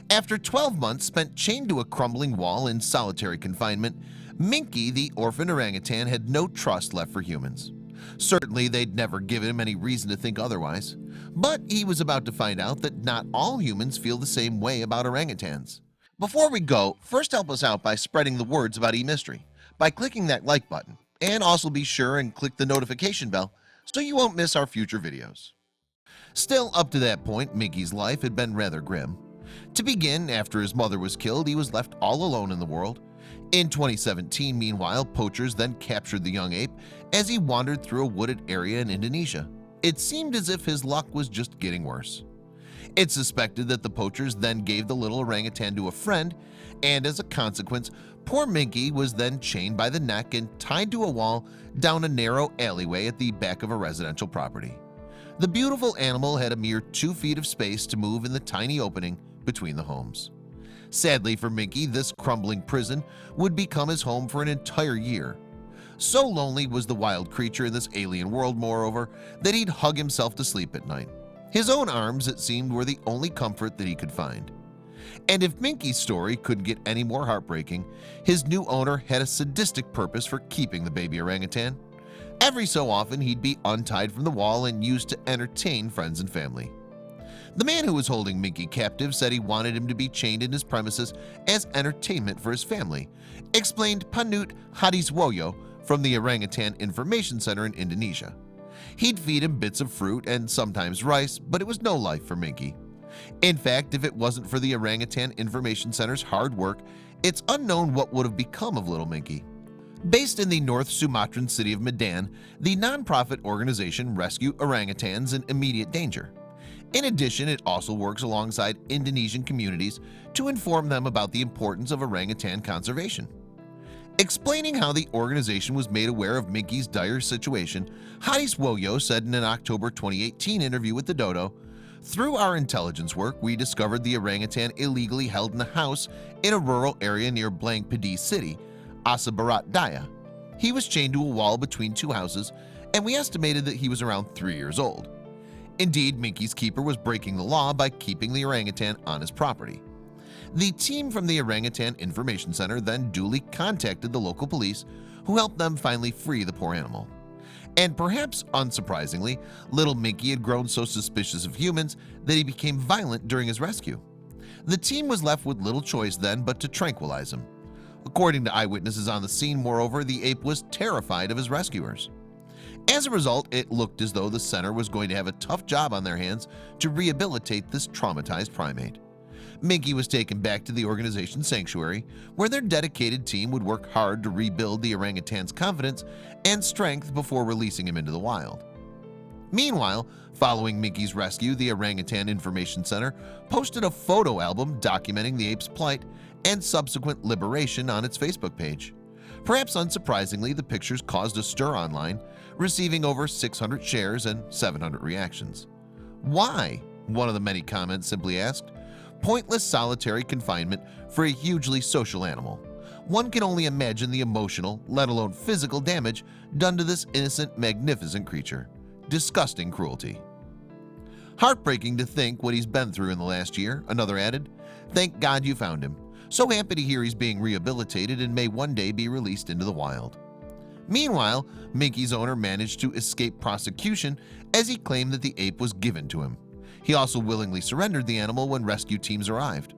After 12 months spent chained to a crumbling wall in solitary confinement, Minky, the orphaned orangutan, had no trust left for humans. Certainly, they'd never given him any reason to think otherwise. But he was about to find out that not all humans feel the same way about orangutans. Before we go, first help us out by spreading the words about eMystery by clicking that like button, and also be sure and click the notification bell so you won't miss our future videos. Still, up to that point, Minky's life had been rather grim. To begin, after his mother was killed, he was left all alone in the world. In 2017, meanwhile, poachers then captured the young ape as he wandered through a wooded area in Indonesia. It seemed as if his luck was just getting worse. It's suspected that the poachers then gave the little orangutan to a friend, and as a consequence, poor Minky was then chained by the neck and tied to a wall down a narrow alleyway at the back of a residential property. The beautiful animal had a mere 2 feet of space to move in the tiny opening between the homes. Sadly for Minky, this crumbling prison would become his home for an entire year. So lonely was the wild creature in this alien world, moreover, that he'd hug himself to sleep at night. His own arms, it seemed, were the only comfort that he could find. And if Minky's story couldn't get any more heartbreaking, his new owner had a sadistic purpose for keeping the baby orangutan. Every so often, he'd be untied from the wall and used to entertain friends and family. The man who was holding Minky captive said he wanted him to be chained in his premises as entertainment for his family, explained Panut Hadiswoyo from the Orangutan Information Center in Indonesia. He'd feed him bits of fruit and sometimes rice, but it was no life for Minky. In fact, if it wasn't for the Orangutan Information Center's hard work, it's unknown what would have become of little Minky. Based in the North Sumatran city of Medan, the nonprofit organization rescue orangutans in immediate danger. In addition, it also works alongside Indonesian communities to inform them about the importance of orangutan conservation. Explaining how the organization was made aware of Minky's dire situation, Hadiswoyo said in an October 2018 interview with the Dodo, "Through our intelligence work, we discovered the orangutan illegally held in a house in a rural area near Blank Pidi City, Asa Barat Daya. He was chained to a wall between 2 houses, and we estimated that he was around 3 years old. Indeed, Minky's keeper was breaking the law by keeping the orangutan on his property. The team from the Orangutan Information Center then duly contacted the local police, who helped them finally free the poor animal. And perhaps unsurprisingly, little Minky had grown so suspicious of humans that he became violent during his rescue. The team was left with little choice then but to tranquilize him. According to eyewitnesses on the scene, moreover, the ape was terrified of his rescuers. As a result, it looked as though the center was going to have a tough job on their hands to rehabilitate this traumatized primate. Minky was taken back to the organization's sanctuary, where their dedicated team would work hard to rebuild the orangutan's confidence and strength before releasing him into the wild. Meanwhile, following Minky's rescue, the Orangutan Information Center posted a photo album documenting the ape's plight and subsequent liberation on its Facebook page. Perhaps unsurprisingly, the pictures caused a stir online, receiving over 600 shares and 700 reactions. Why? One of the many comments simply asked. Pointless solitary confinement for a hugely social animal. One can only imagine the emotional, let alone physical damage done to this innocent, magnificent creature. Disgusting cruelty. Heartbreaking to think what he's been through in the last year, another added. Thank God you found him. So happy to hear he's being rehabilitated and may one day be released into the wild. Meanwhile, Minky's owner managed to escape prosecution as he claimed that the ape was given to him. He also willingly surrendered the animal when rescue teams arrived.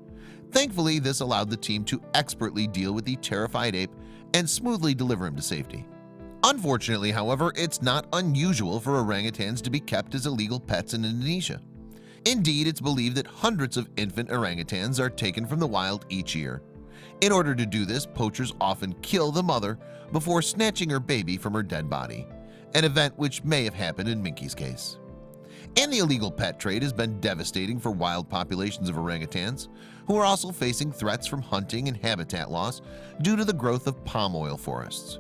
Thankfully, this allowed the team to expertly deal with the terrified ape and smoothly deliver him to safety. Unfortunately, however, it's not unusual for orangutans to be kept as illegal pets in Indonesia. Indeed, it's believed that hundreds of infant orangutans are taken from the wild each year. In order to do this, poachers often kill the mother before snatching her baby from her dead body, an event which may have happened in Minky's case. And the illegal pet trade has been devastating for wild populations of orangutans, who are also facing threats from hunting and habitat loss due to the growth of palm oil forests.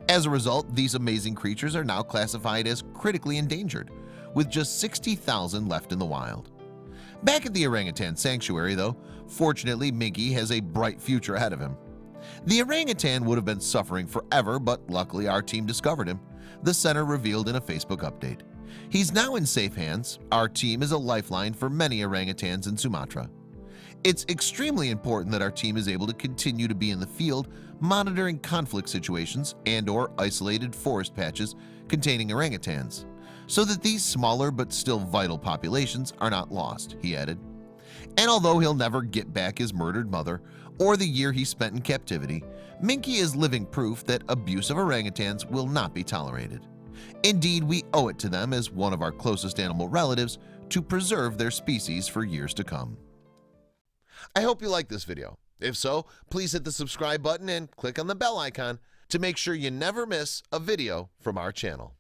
As a result, these amazing creatures are now classified as critically endangered, with just 60,000 left in the wild. Back at the orangutan sanctuary, though, fortunately Minky has a bright future ahead of him. The orangutan would have been suffering forever, but luckily our team discovered him, the center revealed in a Facebook update. He's now in safe hands. Our team is a lifeline for many orangutans in Sumatra. It's extremely important that our team is able to continue to be in the field monitoring conflict situations and/or isolated forest patches containing orangutans, so that these smaller but still vital populations are not lost, he added. And although he'll never get back his murdered mother or the year he spent in captivity, Minky is living proof that abuse of orangutans will not be tolerated. Indeed, we owe it to them as one of our closest animal relatives to preserve their species for years to come. I hope you liked this video. If so, please hit the subscribe button and click on the bell icon to make sure you never miss a video from our channel.